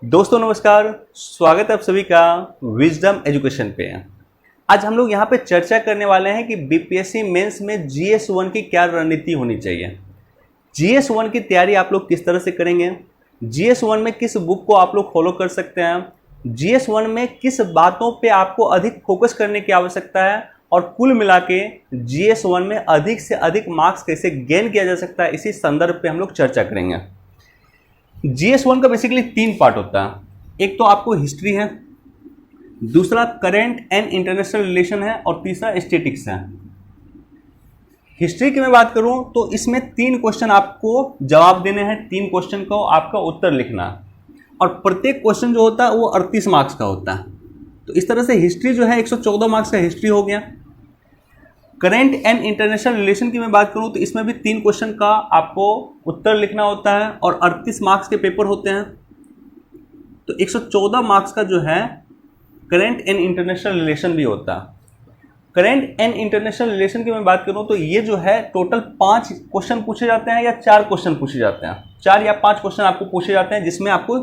दोस्तों नमस्कार, स्वागत है आप सभी का विजडम एजुकेशन पे। आज हम लोग यहाँ पे चर्चा करने वाले हैं कि बीपीएससी मेंस में जीएस 1 की क्या रणनीति होनी चाहिए। जीएस 1 की तैयारी आप लोग किस तरह से करेंगे, जीएस 1 में किस बुक को आप लोग फॉलो कर सकते हैं, जीएस 1 में किस बातों पे आपको अधिक फोकस करने की आवश्यकता है और कुल मिला के जीएस 1 में अधिक से अधिक मार्क्स कैसे गेन किया जा सकता है, इसी संदर्भ पे हम लोग चर्चा करेंगे। जीएस 1 का बेसिकली 3 पार्ट होता है। एक तो आपको हिस्ट्री है, दूसरा करेंट एंड इंटरनेशनल रिलेशन है और तीसरा स्टैटिक्स है। हिस्ट्री की मैं बात करूं तो इसमें 3 क्वेश्चन आपको जवाब देने हैं, 3 क्वेश्चन को आपका उत्तर लिखना है और प्रत्येक क्वेश्चन जो होता है वो 38 मार्क्स का होता है। तो इस तरह से हिस्ट्री जो है 114 मार्क्स का हिस्ट्री हो गया। करेंट एंड इंटरनेशनल रिलेशन की मैं बात करूं तो इसमें भी 3 क्वेश्चन का आपको उत्तर लिखना होता है और 38 मार्क्स के पेपर होते हैं। तो 114 मार्क्स का जो है करेंट एंड इंटरनेशनल रिलेशन भी होता है। करेंट एंड इंटरनेशनल रिलेशन की मैं बात करूं तो ये जो है टोटल 5 क्वेश्चन पूछे जाते हैं या 4 क्वेश्चन पूछे जाते हैं। 4 या 5 क्वेश्चन आपको पूछे जाते हैं जिसमें आपको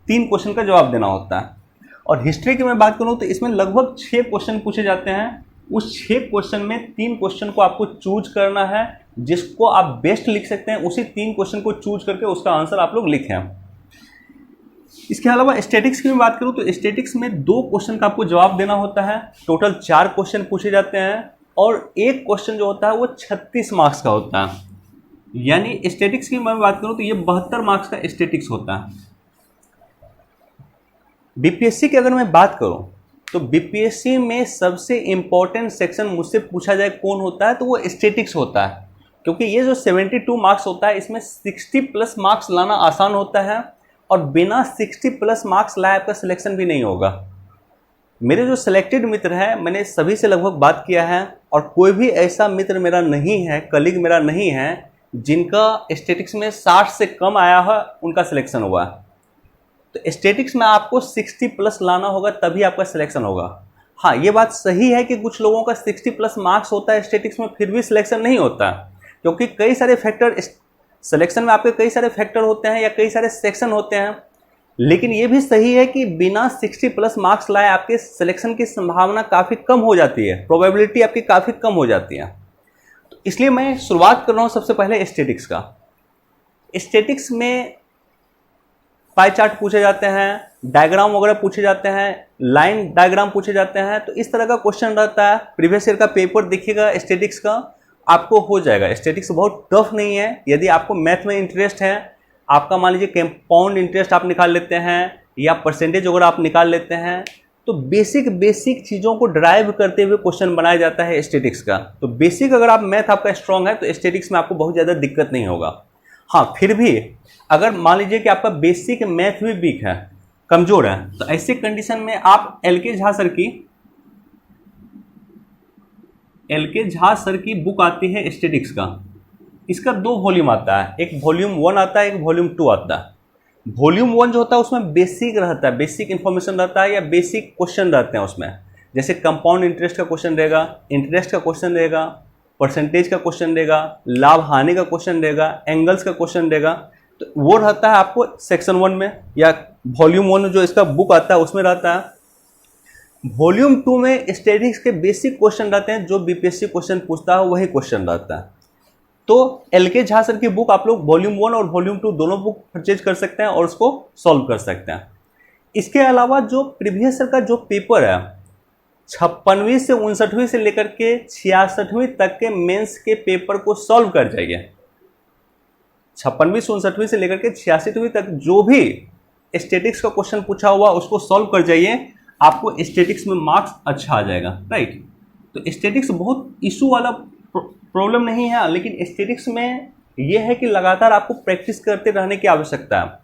3 क्वेश्चन का जवाब देना होता है। और हिस्ट्री की मैं बात करूं तो इसमें लगभग 6 क्वेश्चन पूछे जाते हैं। उस 6 क्वेश्चन में 3 क्वेश्चन को आपको चूज करना है, जिसको आप बेस्ट लिख सकते हैं उसी 3 क्वेश्चन को चूज करके उसका आंसर आप लोग लिखें। इसके अलावा स्टैटिक्स की मैं बात करूं तो स्टैटिक्स में 2 क्वेश्चन का आपको जवाब देना होता है। टोटल 4 क्वेश्चन पूछे जाते हैं और एक क्वेश्चन जो होता है वो 36 मार्क्स का होता है। यानी स्टैटिक्स की मैं बात करूं तो ये 72 मार्क्स का स्टैटिक्स होता है। बीपीएससी की अगर मैं बात करूं तो बीपीएससी में सबसे इंपॉर्टेंट सेक्शन मुझसे पूछा जाए कौन होता है तो वो स्टैटिक्स होता है, क्योंकि ये जो 72 मार्क्स होता है इसमें 60 प्लस मार्क्स लाना आसान होता है और बिना 60 प्लस मार्क्स लाए आपका सिलेक्शन भी नहीं होगा। मेरे जो सिलेक्टेड मित्र हैं मैंने सभी से लगभग बात किया है और कोई भी ऐसा मित्र मेरा नहीं है, कलीग मेरा नहीं है जिनका स्टैटिक्स में 60 से कम आया है उनका सिलेक्शन हुआ है। तो स्टैटिक्स में आपको 60 प्लस लाना होगा तभी आपका सिलेक्शन होगा। हाँ, ये बात सही है कि कुछ लोगों का 60 प्लस मार्क्स होता है स्टैटिक्स में फिर भी सिलेक्शन नहीं होता, क्योंकि कई सारे फैक्टर सिलेक्शन में आपके कई सारे फैक्टर होते हैं या कई सारे सेक्शन होते हैं। लेकिन ये भी सही है कि बिना 60 प्लस मार्क्स लाए आपके सिलेक्शन की संभावना काफ़ी कम हो जाती है, प्रोबेबिलिटी आपकी काफ़ी कम हो जाती है। तो इसलिए मैं शुरुआत कर रहा हूँ सबसे पहले स्टैटिक्स का। स्टैटिक्स में पाई चार्ट पूछे जाते हैं, डायग्राम वगैरह पूछे जाते हैं, लाइन डायग्राम पूछे जाते हैं। तो इस तरह का क्वेश्चन रहता है। प्रीवियस ईयर का पेपर देखिएगा स्टैटिक्स का, आपको हो जाएगा। स्टैटिक्स बहुत टफ नहीं है। यदि आपको मैथ में इंटरेस्ट है, आपका मान लीजिए कंपाउंड इंटरेस्ट आप निकाल लेते हैं या परसेंटेज वगैरह आप निकाल लेते हैं, तो बेसिक चीज़ों को ड्राइव करते हुए क्वेश्चन बनाया जाता है स्टैटिक्स का। तो बेसिक अगर आप मैथ आपका स्ट्रांग है तो स्टैटिक्स में आपको बहुत ज़्यादा दिक्कत नहीं होगा। हाँ, फिर भी अगर मान लीजिए कि आपका बेसिक मैथ भी वीक है, कमजोर है, तो ऐसे कंडीशन में आप एलके झा सर की बुक आती है स्टैटिक्स का। इसका 2 वॉल्यूम आता है, एक वॉल्यूम 1 आता है, एक वॉल्यूम 2 आता है। वॉल्यूम 1 जो होता है उसमें बेसिक रहता है, बेसिक इंफॉर्मेशन रहता है या बेसिक क्वेश्चन रहते हैं उसमें। जैसे कंपाउंड इंटरेस्ट का क्वेश्चन रहेगा, इंटरेस्ट का क्वेश्चन रहेगा, परसेंटेज का क्वेश्चन रहेगा, लाभ हानि का क्वेश्चन रहेगा, एंगल्स का क्वेश्चन रहेगा। तो वो रहता है आपको सेक्शन 1 में या वॉल्यूम 1 जो इसका बुक आता है उसमें रहता है। वॉल्यूम 2 में स्टैटिक्स के बेसिक क्वेश्चन रहते हैं, जो बीपीएससी क्वेश्चन पूछता है वही क्वेश्चन रहता है। तो एलके झा सर की बुक आप लोग वॉल्यूम 1 और वॉल्यूम 2 दोनों बुक परचेज कर सकते हैं और उसको सॉल्व कर सकते हैं। इसके अलावा जो प्रीवियस ईयर का जो पेपर है 56वीं से 59वीं से लेकर के 66वीं तक के मेंस के पेपर को सॉल्व कर जाइए। 56वीं से 59वीं से लेकर के 86वीं तक जो भी स्टैटिक्स का क्वेश्चन पूछा हुआ उसको सॉल्व कर जाइए, आपको स्टैटिक्स में मार्क्स अच्छा आ जाएगा। राइट, तो स्टैटिक्स बहुत इशू वाला प्रॉब्लम नहीं है, लेकिन स्टैटिक्स में यह है कि लगातार आपको प्रैक्टिस करते रहने की आवश्यकता है।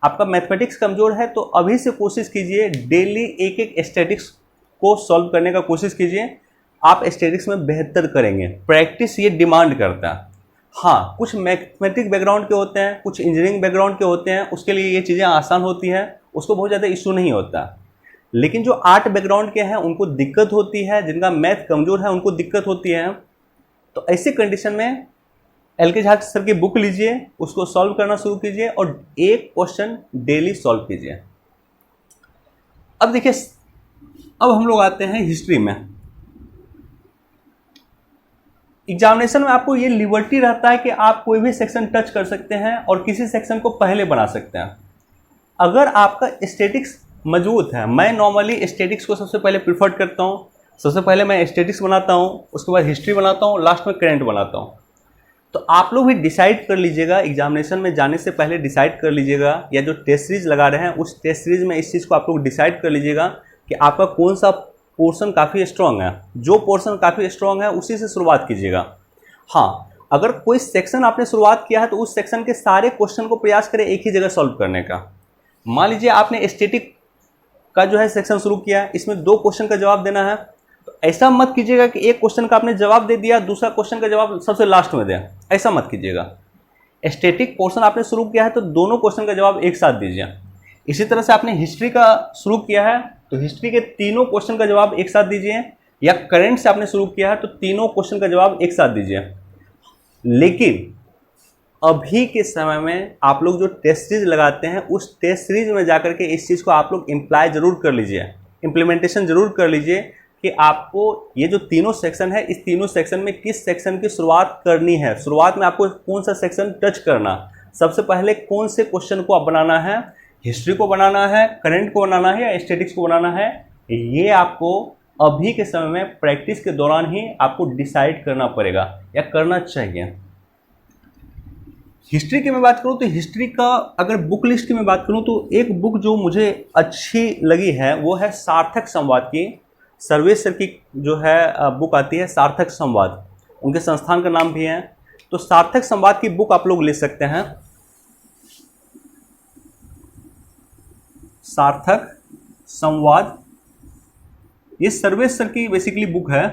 आपका मैथमेटिक्स कमजोर है तो अभी से कोशिश कीजिए, डेली एक स्टैटिक्स को सॉल्व करने का कोशिश कीजिए। आप स्टैटिक्स में बेहतर करेंगे। प्रैक्टिस ये डिमांड करता है। हाँ, कुछ मैथमेटिक्स बैकग्राउंड के होते हैं, कुछ इंजीनियरिंग बैकग्राउंड के होते हैं, उसके लिए ये चीज़ें आसान होती हैं, उसको बहुत ज़्यादा इशू नहीं होता। लेकिन जो आर्ट बैकग्राउंड के हैं उनको दिक्कत होती है, जिनका मैथ कमज़ोर है उनको दिक्कत होती है। तो ऐसी कंडीशन में एलके झा सर की बुक लीजिए, उसको सॉल्व करना शुरू कीजिए और एक क्वेश्चन डेली सॉल्व कीजिए। अब देखिए, अब हम लोग आते हैं हिस्ट्री में। एग्जामिनेशन में आपको ये लिबर्टी रहता है कि आप कोई भी सेक्शन टच कर सकते हैं और किसी सेक्शन को पहले बना सकते हैं। अगर आपका स्टैटिक्स मजबूत है, मैं नॉर्मली स्टैटिक्स को सबसे पहले प्रीफर करता हूँ। सबसे पहले मैं स्टैटिक्स बनाता हूँ, उसके बाद हिस्ट्री बनाता हूँ, लास्ट में करंट बनाता हूँ। तो आप लोग भी डिसाइड कर लीजिएगा, एग्जामिनेशन में जाने से पहले डिसाइड कर लीजिएगा, या जो टेस्ट सीरीज लगा रहे हैं उस टेस्ट सीरीज में इस चीज़ को आप लोग डिसाइड कर लीजिएगा कि आपका कौन सा पोर्शन काफ़ी स्ट्रांग है। जो पोर्शन काफ़ी स्ट्रांग है उसी से शुरुआत कीजिएगा। हाँ, अगर कोई सेक्शन आपने शुरुआत किया है तो उस सेक्शन के सारे क्वेश्चन को प्रयास करें एक ही जगह सॉल्व करने का। मान लीजिए आपने स्टैटिक का जो है सेक्शन शुरू किया है, इसमें 2 क्वेश्चन का जवाब देना है, तो ऐसा मत कीजिएगा कि एक क्वेश्चन का आपने जवाब दे दिया, दूसरा क्वेश्चन का जवाब सबसे लास्ट में दें। ऐसा मत कीजिएगा। स्टैटिक पोर्शन आपने शुरू किया है तो दोनों क्वेश्चन का जवाब एक साथ दीजिए। इसी तरह से आपने हिस्ट्री का शुरू किया है तो हिस्ट्री के तीनों क्वेश्चन का जवाब एक साथ दीजिए, या करंट से आपने शुरू किया है तो तीनों क्वेश्चन का जवाब एक साथ दीजिए। लेकिन अभी के समय में आप लोग जो टेस्ट सीरीज लगाते हैं उस टेस्ट सीरीज में जाकर के इस चीज़ को आप लोग इम्प्लाई जरूर कर लीजिए, इम्प्लीमेंटेशन जरूर कर लीजिए कि आपको ये जो तीनों सेक्शन है, इस तीनों सेक्शन में किस सेक्शन की शुरुआत करनी है, शुरुआत में आपको कौन सा सेक्शन टच करना, सबसे पहले कौन से क्वेश्चन को आप बनाना है, हिस्ट्री को बनाना है, करंट को बनाना है या स्टैटिक्स को बनाना है। ये आपको अभी के समय में प्रैक्टिस के दौरान ही आपको डिसाइड करना पड़ेगा या करना चाहिए। हिस्ट्री की मैं बात करूं तो हिस्ट्री का अगर बुक लिस्ट की मैं बात करूं तो एक बुक जो मुझे अच्छी लगी है वो है सार्थक संवाद की। सर्वेश सर की जो है बुक आती है सार्थक संवाद, उनके संस्थान का नाम भी है। तो सार्थक संवाद की बुक आप लोग ले सकते हैं। सार्थक संवाद ये सर्वेश सर की बेसिकली बुक है।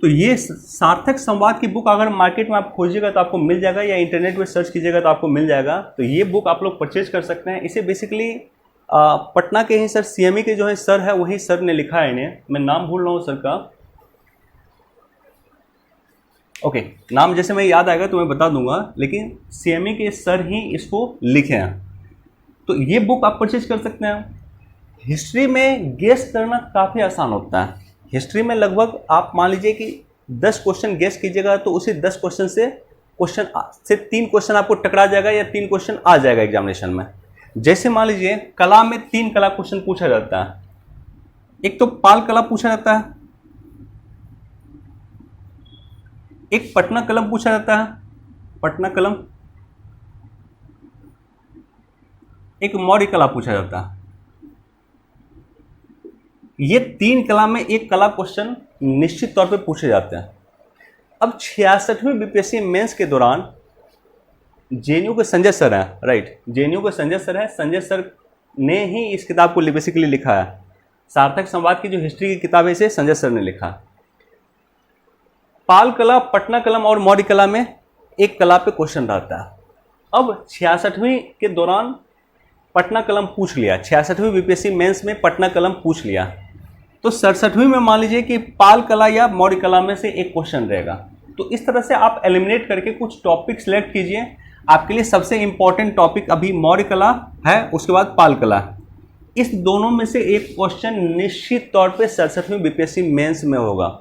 तो ये सार्थक संवाद की बुक अगर मार्केट में आप खोजिएगा तो आपको मिल जाएगा, या इंटरनेट पे सर्च कीजिएगा तो आपको मिल जाएगा। तो ये बुक आप लोग परचेज कर सकते हैं। इसे बेसिकली पटना के ही सर सीएमई के जो है सर है वही सर ने लिखा है इन्हें, मैं नाम भूल रहा हूँ सर का। ओके, नाम जैसे मैं याद आएगा तो मैं बता दूंगा, लेकिन सीएमई के सर ही इसको लिखे हैं। तो ये बुक आप परचेज कर सकते हैं। हिस्ट्री में गेस करना काफ़ी आसान होता है। हिस्ट्री में लगभग आप मान लीजिए कि 10 क्वेश्चन गेस कीजिएगा तो उसी 10 क्वेश्चन से 3 क्वेश्चन आपको टकरा जाएगा या 3 क्वेश्चन आ जाएगा एग्जामिनेशन में। जैसे मान लीजिए कला में 3 कला क्वेश्चन पूछा जाता है। एक तो पाल कला पूछा जाता है, एक पटना कलम पूछा जाता है, पटना कलम, एक मौर्य कला पूछा जाता है। ये 3 कला में एक कला क्वेश्चन निश्चित तौर पे पूछे जाते हैं। अब 66वीं बीपीएससी मेंस के दौरान जेएनयू के संजय सर हैं, राइट, जेएनयू के संजय सर हैं, संजय सर ने ही इस किताब को बेसिकली लिखा है। सार्थक संवाद की जो हिस्ट्री की किताब है इसे संजय सर ने लिखा। पाल कला, पटना कलम और मौर्य कला में एक कला पे क्वेश्चन रहता है। अब 66वीं के दौरान पटना कलम पूछ लिया, 66वीं बीपीएससी मेंस में पटना कलम पूछ लिया, तो 67वीं में मान लीजिए कि पाल कला या मौर्य कला में से एक क्वेश्चन रहेगा। तो इस तरह से आप एलिमिनेट करके कुछ टॉपिक सिलेक्ट कीजिए। आपके लिए सबसे इंपॉर्टेंट टॉपिक अभी मौर्य कला है, उसके बाद पाल कला। इस दोनों में से एक क्वेश्चन निश्चित तौर पे 67वीं बीपीएससी मेंस में होगा।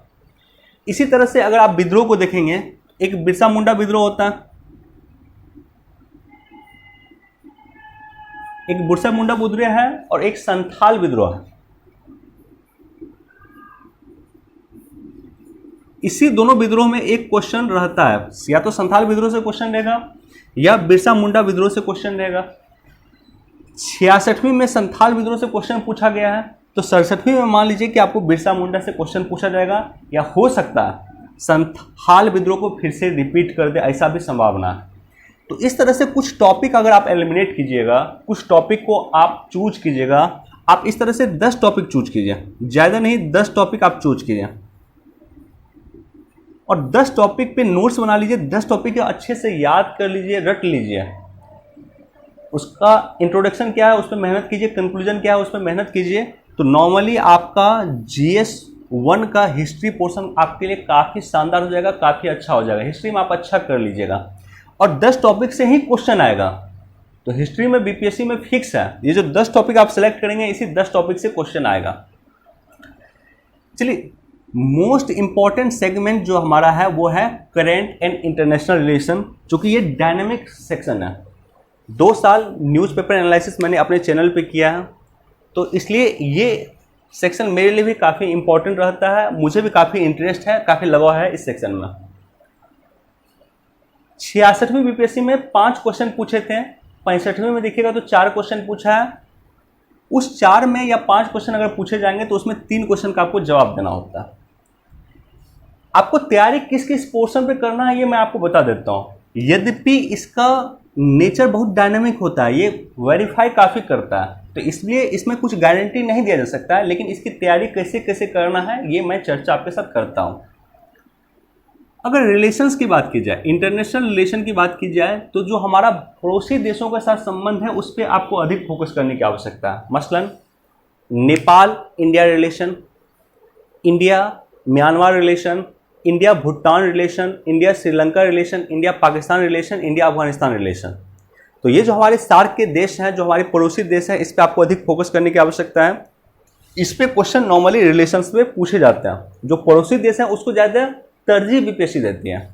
इसी तरह से अगर आप विद्रोह को देखेंगे, एक बिरसा मुंडा विद्रोह होता है, एक बिरसा मुंडा विद्रोह है और एक संथाल विद्रोह है। इसी दोनों विद्रोह में एक क्वेश्चन रहता है, या तो संथाल विद्रोह से क्वेश्चन रहेगा या बिरसा मुंडा विद्रोह से क्वेश्चन रहेगा। 66वीं में संथाल विद्रोह से क्वेश्चन पूछा गया है, तो 67वीं में मान लीजिए कि आपको बिरसा मुंडा से क्वेश्चन पूछा जाएगा, या हो सकता है संथाल विद्रोह को फिर से रिपीट कर दे, ऐसा भी संभावना है। तो इस तरह से कुछ टॉपिक अगर आप एलिमिनेट कीजिएगा, कुछ टॉपिक को आप चूज कीजिएगा। आप इस तरह से 10 टॉपिक चूज कीजिए, ज़्यादा नहीं 10 टॉपिक आप चूज कीजिए और 10 टॉपिक पे नोट्स बना लीजिए। 10 टॉपिक को अच्छे से याद कर लीजिए, रट लीजिए। उसका इंट्रोडक्शन क्या है उस पर मेहनत कीजिए, कंक्लूजन क्या है उस पर मेहनत कीजिए। तो नॉर्मली आपका GS 1 का हिस्ट्री पोर्शन आपके लिए काफ़ी शानदार हो जाएगा, काफ़ी अच्छा हो जाएगा। हिस्ट्री में आप अच्छा कर लीजिएगा और 10 टॉपिक से ही क्वेश्चन आएगा। तो हिस्ट्री में बीपीएससी में फिक्स है, ये जो 10 टॉपिक आप सेलेक्ट करेंगे इसी 10 टॉपिक से क्वेश्चन आएगा। चलिए, मोस्ट इंपॉर्टेंट सेगमेंट जो हमारा है वो है करेंट एंड इंटरनेशनल रिलेशन, जो कि ये डायनेमिक सेक्शन है। 2 साल न्यूज़पेपर एनालिसिस मैंने अपने चैनल पे किया है, तो इसलिए ये सेक्शन मेरे लिए भी काफ़ी इंपॉर्टेंट रहता है, मुझे भी काफ़ी इंटरेस्ट है, काफ़ी लगाव है इस सेक्शन में। 66वीं बीपीएससी में 5 क्वेश्चन पूछे थे, 65वें में देखिएगा तो 4 क्वेश्चन पूछा है। उस 4 में या 5 क्वेश्चन अगर पूछे जाएंगे तो उसमें 3 क्वेश्चन का आपको जवाब देना होता है। आपको तैयारी किस किस पोर्शन पे करना है ये मैं आपको बता देता हूँ। यद्यपि इसका नेचर बहुत डायनेमिक होता है, ये वेरीफाई काफ़ी करता है, तो इसलिए इसमें कुछ गारंटी नहीं दिया जा सकता है, लेकिन इसकी तैयारी कैसे कैसे करना है ये मैं चर्चा आपके साथ करता हूँ। अगर रिलेशंस की बात की जाए, इंटरनेशनल रिलेशन की बात की जाए, तो जो हमारा पड़ोसी देशों के साथ संबंध है उस पर आपको अधिक फोकस करने की आवश्यकता है। मसलन Nepal India relation, India Myanmar relation, India Bhutan relation, India Sri Lanka relation, India Pakistan relation, India Afghanistan relation. तो ये जो हमारे सार्क के देश हैं, जो हमारे पड़ोसी देश हैं, इस पर आपको अधिक फोकस करने की आवश्यकता है। इस पे क्वेश्चन नॉर्मली रिलेशंस पे पूछे जाते हैं। जो पड़ोसी देश हैं उसको ज़्यादा तरजीह बीपीएससी देती है।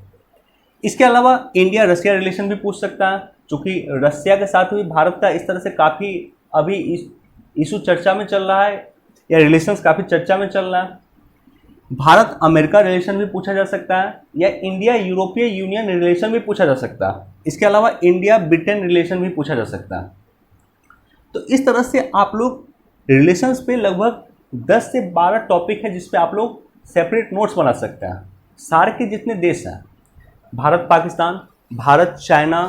इसके अलावा इंडिया रसिया रिलेशन भी पूछ सकता है, चूँकि रसिया के साथ भी भारत का इस तरह से काफ़ी अभी इशू चर्चा में चल रहा है, या रिलेशंस काफ़ी चर्चा में चल रहा है। भारत अमेरिका रिलेशन भी पूछा जा सकता है, या इंडिया यूरोपीय यूनियन रिलेशन भी पूछा जा सकता है। इसके अलावा इंडिया ब्रिटेन रिलेशन भी पूछा जा सकता है। तो इस तरह से आप लोग रिलेशंस पे लगभग 10 से 12 टॉपिक है जिस पे आप लोग सेपरेट नोट्स बना सकते हैं। सारे के जितने देश हैं, भारत पाकिस्तान, भारत चाइना,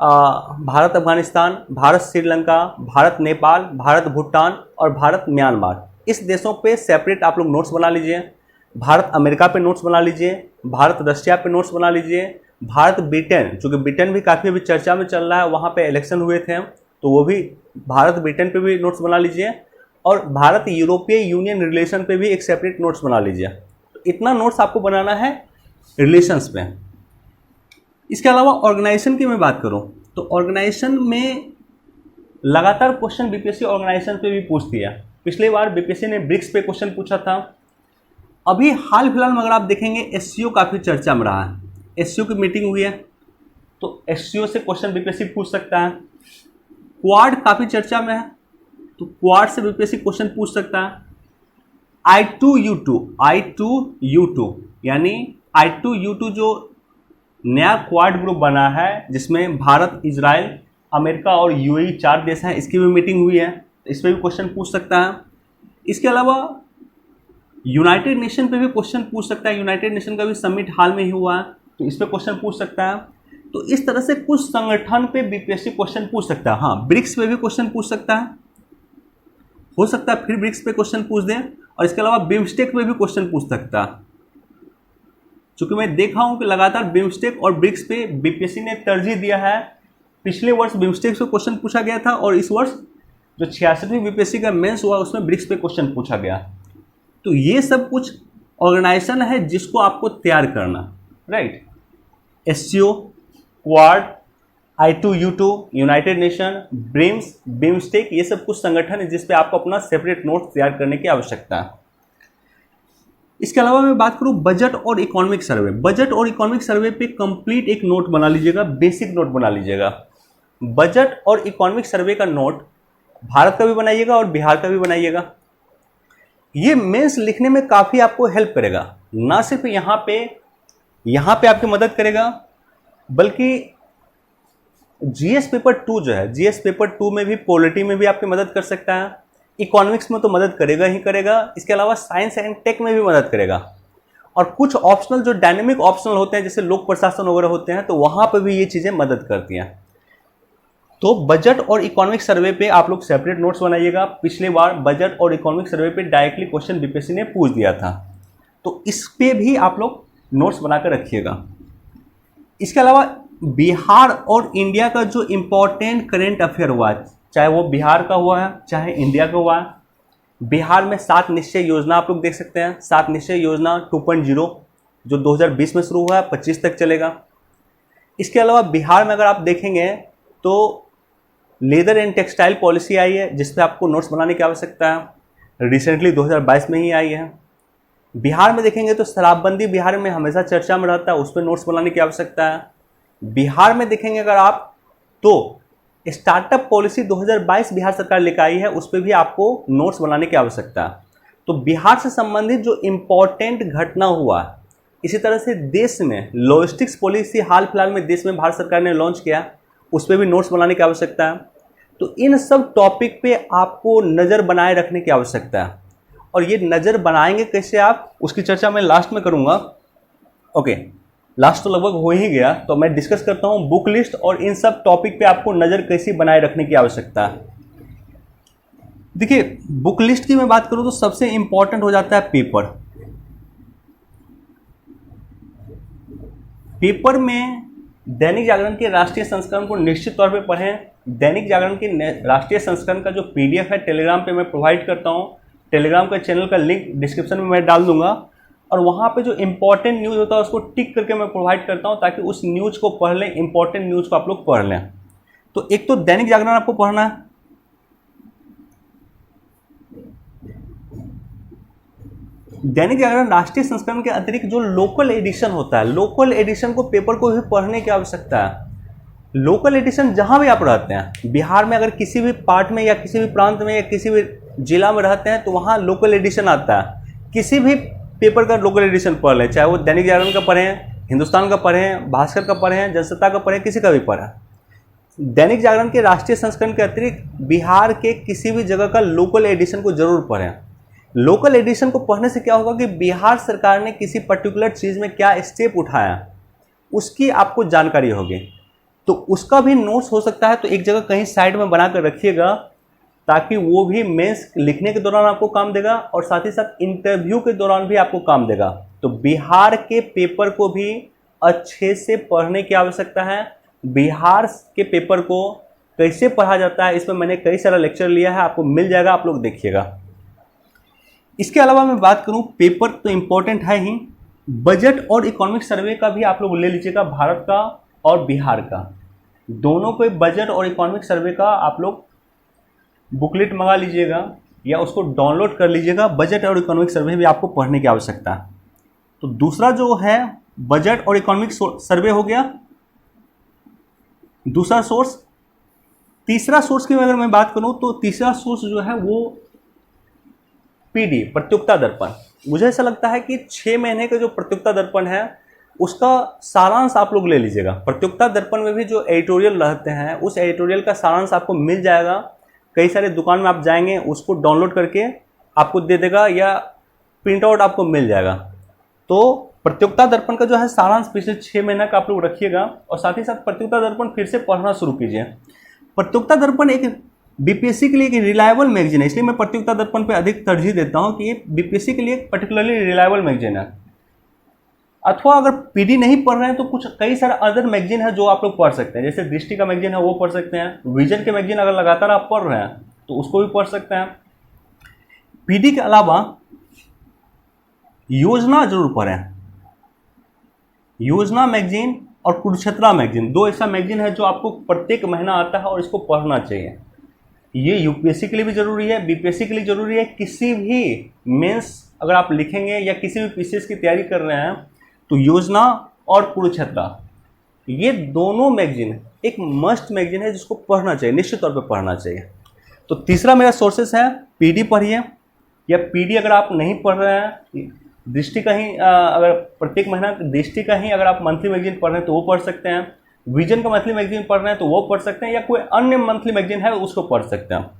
भारत अफगानिस्तान, भारत श्रीलंका, भारत नेपाल, भारत भूटान और भारत म्यांमार, इस देशों पे सेपरेट आप लोग नोट्स बना लीजिए। भारत अमेरिका पे नोट्स बना लीजिए, भारत रशिया पे नोट्स बना लीजिए, भारत ब्रिटेन, चूँकि ब्रिटेन भी काफ़ी अभी चर्चा में चल रहा है, वहाँ पे इलेक्शन हुए थे, तो वो भी भारत ब्रिटेन पे भी नोट्स बना लीजिए, और भारत यूरोपीय यूनियन रिलेशन पे भी एक सेपरेट नोट्स बना लीजिए। तो इतना नोट्स आपको बनाना है रिलेशंस पे। इसके अलावा ऑर्गेनाइजेशन की मैं बात करूँ तो ऑर्गेनाइजेशन में लगातार क्वेश्चन बीपीएससी ऑर्गेनाइजेशन पे भी पूछती है। पिछले बार बीपीएससी ने ब्रिक्स पे क्वेश्चन पूछा था। अभी हाल फिलहाल में अगर आप देखेंगे एससीओ काफ़ी चर्चा में रहा है, एससीओ की मीटिंग हुई है, तो एससीओ से क्वेश्चन बीपीएससी पूछ सकता है। क्वाड काफ़ी चर्चा में है, तो क्वाड से बीपीएससी क्वेश्चन पूछ सकता है। I2U2 यानी I2U2 जो नया क्वाड ग्रुप बना है, जिसमें भारत, इजराइल, अमेरिका और यूएई 4 देश हैं, इसकी भी मीटिंग हुई है, तो इस पर भी क्वेश्चन पूछ सकता है। इसके अलावा यूनाइटेड नेशन पे भी क्वेश्चन पूछ सकता है। यूनाइटेड नेशन का भी समिट हाल में ही हुआ है, तो इस पर क्वेश्चन पूछ सकता है। तो इस तरह से कुछ संगठन पे बीपीएससी क्वेश्चन पूछ सकता है। हाँ, ब्रिक्स पे भी क्वेश्चन पूछ सकता है, हो सकता है फिर ब्रिक्स पे क्वेश्चन पूछ दें, और इसके अलावा बिम्स्टेक पे भी क्वेश्चन पूछ सकता है। चूँकि मैं देखा हूँ कि लगातार बिम्स्टेक और ब्रिक्स पे बीपीएससी ने तरजीह दिया है। पिछले वर्ष बिम्स्टेक से क्वेश्चन पूछा गया था, और इस वर्ष जो 66वीं बीपीएससी का मेंस हुआ उसमें ब्रिक्स पे क्वेश्चन पूछा गया। तो ये सब कुछ ऑर्गेनाइजेशन है जिसको आपको तैयार करना, right. SCO, quad, I2U2, United nation, brims, BIMSTEC, ये सब कुछ संगठन है जिस पे आपको अपना सेपरेट नोट तैयार करने की आवश्यकता है। इसके अलावा मैं बात करूँ बजट और इकोनॉमिक सर्वे। बजट और इकोनॉमिक सर्वे पे कंप्लीट एक नोट बना लीजिएगा, बेसिक नोट बना लीजिएगा। बजट और इकोनॉमिक सर्वे का नोट भारत का भी बनाइएगा और बिहार का भी बनाइएगा। ये मेंस लिखने में काफ़ी आपको हेल्प करेगा, ना सिर्फ यहाँ पे आपकी मदद करेगा, बल्कि जीएस पेपर 2 जो है, जीएस पेपर 2 में भी, पॉलिटी में भी आपकी मदद कर सकता है। इकोनॉमिक्स में तो मदद करेगा ही करेगा, इसके अलावा साइंस एंड टेक में भी मदद करेगा। और कुछ ऑप्शनल जो डायनेमिक ऑप्शनल होते हैं, जैसे लोक प्रशासन वगैरह होते हैं, तो वहाँ पर भी ये चीज़ें मदद करती हैं। तो बजट और इकोनॉमिक सर्वे पे आप लोग सेपरेट नोट्स बनाइएगा। पिछले बार बजट और इकोनॉमिक सर्वे पे डायरेक्टली क्वेश्चन बीपीएससी ने पूछ दिया था, तो इस पे भी आप लोग नोट्स बनाकर रखिएगा। इसके अलावा बिहार और इंडिया का जो इम्पोर्टेंट करेंट अफेयर हुआ है, चाहे वो बिहार का हुआ है चाहे इंडिया का हुआ है। बिहार में 7 निश्चय योजना आप लोग देख सकते हैं। 7 निश्चय योजना 2.0 जो 2020 में शुरू हुआ है, 25 तक चलेगा। इसके अलावा बिहार में अगर आप देखेंगे तो लेदर एंड टेक्सटाइल पॉलिसी आई है जिस पे आपको नोट्स बनाने की आवश्यकता है, रिसेंटली 2022 में ही आई है। बिहार में देखेंगे तो शराबबंदी बिहार में हमेशा चर्चा में रहता है, उस पर नोट्स बनाने की आवश्यकता है। बिहार में देखेंगे अगर आप तो स्टार्टअप पॉलिसी 2022 बिहार सरकार लेकर आई है, उस पर भी आपको नोट्स बनाने की आवश्यकता है। तो बिहार से संबंधित जो इम्पोर्टेंट घटना हुआ, इसी तरह से देश में लॉजिस्टिक्स पॉलिसी हाल फिलहाल में देश में भारत सरकार ने लॉन्च किया, उस पर भी नोट्स बनाने की आवश्यकता है। तो इन सब टॉपिक पे आपको नज़र बनाए रखने की आवश्यकता है, और ये नज़र बनाएंगे कैसे आप, उसकी चर्चा मैं लास्ट में करूँगा। ओके, लास्ट तो लगभग हो ही गया, तो मैं डिस्कस करता हूँ बुक लिस्ट और इन सब टॉपिक पे आपको नज़र कैसी बनाए रखने की आवश्यकता है। देखिए, बुक लिस्ट की मैं बात करूँ तो सबसे इंपॉर्टेंट हो जाता है पेपर। पेपर में दैनिक जागरण के राष्ट्रीय संस्करण को निश्चित तौर पे पढ़ें। दैनिक जागरण के राष्ट्रीय संस्करण का जो PDF है टेलीग्राम पे मैं प्रोवाइड करता हूँ, टेलीग्राम का चैनल का लिंक डिस्क्रिप्शन में मैं डाल दूंगा, और वहाँ पे जो इंपॉर्टेंट न्यूज़ होता है उसको टिक करके मैं प्रोवाइड करता हूँ ताकि उस न्यूज़ को पढ़ लें, इंपॉर्टेंट न्यूज़ को आप लोग पढ़ लें। तो एक तो दैनिक जागरण आपको पढ़ना है, दैनिक जागरण राष्ट्रीय संस्करण के अतिरिक्त जो लोकल एडिशन होता है, लोकल एडिशन को पेपर को भी पढ़ने की आवश्यकता है। लोकल एडिशन जहां भी आप रहते हैं, बिहार में अगर किसी भी पार्ट में या किसी भी प्रांत में या किसी भी जिला में रहते हैं तो वहां लोकल एडिशन आता है। किसी भी पेपर का लोकल एडिशन पढ़ लें, चाहे वो दैनिक जागरण का पढ़ें, हिंदुस्तान का पढ़ें, भास्कर का पढ़ें, जनसत्ता का पढ़ें, किसी का भी पढ़ें। दैनिक जागरण के राष्ट्रीय संस्करण के अतिरिक्त बिहार के किसी भी जगह का लोकल एडिशन को जरूर पढ़ें। लोकल एडिशन को पढ़ने से क्या होगा कि बिहार सरकार ने किसी पर्टिकुलर चीज़ में क्या स्टेप उठाया उसकी आपको जानकारी होगी, तो उसका भी नोट्स हो सकता है। तो एक जगह कहीं साइड में बना कर रखिएगा ताकि वो भी मेंस लिखने के दौरान आपको काम देगा और साथ ही साथ इंटरव्यू के दौरान भी आपको काम देगा। तो बिहार के पेपर को भी अच्छे से पढ़ने की आवश्यकता है। बिहार के पेपर को कैसे पढ़ा जाता है, इसमें मैंने कई सारा लेक्चर लिया है, आपको मिल जाएगा, आप लोग देखिएगा। इसके अलावा मैं बात करूं, पेपर तो इंपॉर्टेंट है ही, बजट और इकोनॉमिक सर्वे का भी आप लोग ले लीजिएगा, भारत का और बिहार का दोनों को बजट और इकोनॉमिक सर्वे का आप लोग बुकलेट मंगा लीजिएगा या उसको डाउनलोड कर लीजिएगा। बजट और इकोनॉमिक सर्वे भी आपको पढ़ने की आवश्यकता है। तो दूसरा जो है बजट और इकोनॉमिक सर्वे हो गया दूसरा सोर्स। तीसरा सोर्स की अगर मैं बात करूं तो तीसरा सोर्स जो है वो PD प्रतियोगिता दर्पण। मुझे ऐसा लगता है कि 6 महीने का जो प्रतियोगिता दर्पण है उसका सारांश आप लोग ले लीजिएगा। प्रतियोगिता दर्पण में भी जो एडिटोरियल रहते हैं उस एडिटोरियल का सारांश आपको मिल जाएगा। कई सारे दुकान में आप जाएंगे, उसको डाउनलोड करके आपको दे देगा या प्रिंट आउट आपको मिल जाएगा। तो प्रतियोगिता दर्पण का जो है सारांश पिछले 6 महीने का आप लोग रखिएगा और साथ ही साथ प्रतियोगिता दर्पण फिर से पढ़ना शुरू कीजिए। प्रतियोगिता दर्पण एक BPSC के लिए एक रिलायबल मैगजीन है, इसलिए मैं प्रतियोगिता दर्पण पे अधिक तरजीह देता हूं कि ये BPSC के लिए एक पर्टिकुलरली रिलायबल मैगजीन है। अथवा अगर PD नहीं पढ़ रहे हैं तो कुछ कई सारे अदर मैगजीन है जो आप लोग पढ़ सकते हैं, जैसे दृष्टि का मैगजीन है वो पढ़ सकते हैं। विजन के मैगजीन अगर लगातार आप पढ़ रहे हैं तो उसको भी पढ़ सकते हैं। PD के अलावा योजना जरूर पढ़ें। योजना मैगजीन और कुरुक्षेत्रा मैगजीन, 2 ऐसा मैगजीन है जो आपको प्रत्येक महीना आता है और इसको पढ़ना चाहिए। ये UPSC के लिए भी जरूरी है, BPSC के लिए जरूरी है। किसी भी मेंस अगर आप लिखेंगे या किसी भी PCS की तैयारी कर रहे हैं तो योजना और कुरुक्षेत्रा, ये दोनों मैगजीन एक मस्ट मैगजीन है जिसको पढ़ना चाहिए, निश्चित तौर पे पढ़ना चाहिए। तो तीसरा मेरा सोर्सेस है PD पढ़िए, या PD अगर आप नहीं पढ़ रहे हैं, दृष्टि का ही अगर प्रत्येक महीना दृष्टि का ही अगर आप मंथली मैगजीन पढ़ रहे हैं तो वो पढ़ सकते हैं। विजन का मंथली मैगजीन पढ़ रहे हैं तो वो पढ़ सकते हैं, या कोई अन्य मंथली मैगजीन है उसको पढ़ सकते हैं।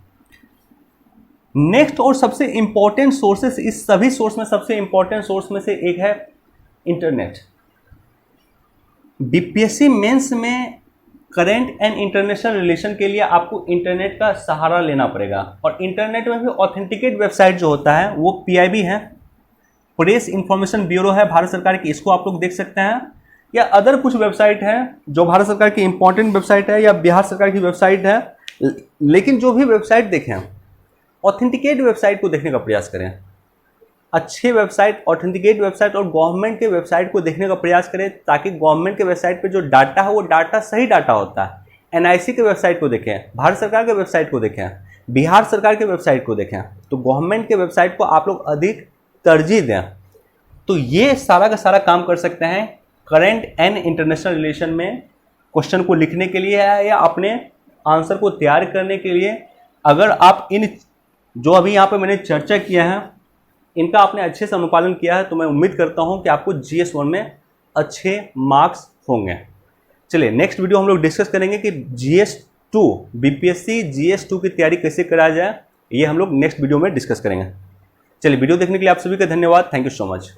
नेक्स्ट और सबसे इंपॉर्टेंट सोर्सेस, इस सभी सोर्स में सबसे इंपॉर्टेंट सोर्स में से एक है इंटरनेट। BPSC मेंस में करंट एंड इंटरनेशनल रिलेशन के लिए आपको इंटरनेट का सहारा लेना पड़ेगा, और इंटरनेट में भी ऑथेंटिकेट वेबसाइट जो होता है वो PIB है, प्रेस इंफॉर्मेशन ब्यूरो है भारत सरकार की, इसको आप लोग देख सकते हैं। या अदर कुछ वेबसाइट है जो भारत सरकार की इंपॉर्टेंट वेबसाइट है या बिहार सरकार की वेबसाइट है, लेकिन जो भी वेबसाइट देखें ऑथेंटिकेट वेबसाइट को देखने का प्रयास करें। अच्छे वेबसाइट, ऑथेंटिकेट वेबसाइट और गवर्नमेंट के वेबसाइट को देखने का प्रयास करें ताकि गवर्नमेंट के वेबसाइट पे जो डाटा है वो डाटा सही डाटा होता है। NIC के वेबसाइट को देखें, भारत सरकार के वेबसाइट को देखें, बिहार सरकार के वेबसाइट को देखें, तो गवर्नमेंट के वेबसाइट को आप लोग अधिक तरजीह दें। तो ये सारा का सारा काम कर सकते हैं करंट एंड इंटरनेशनल रिलेशन में क्वेश्चन को लिखने के लिए है या अपने आंसर को तैयार करने के लिए। अगर आप इन जो अभी यहाँ पे मैंने चर्चा किया है इनका आपने अच्छे से अनुपालन किया है तो मैं उम्मीद करता हूँ कि आपको GS1 में अच्छे मार्क्स होंगे। चलिए नेक्स्ट वीडियो हम लोग डिस्कस करेंगे कि GS2 BPSC GS2 की तैयारी कैसे कराया जाए, ये हम लोग नेक्स्ट वीडियो में डिस्कस करेंगे। चलिए वीडियो देखने के लिए आप सभी का धन्यवाद। Thank you so much.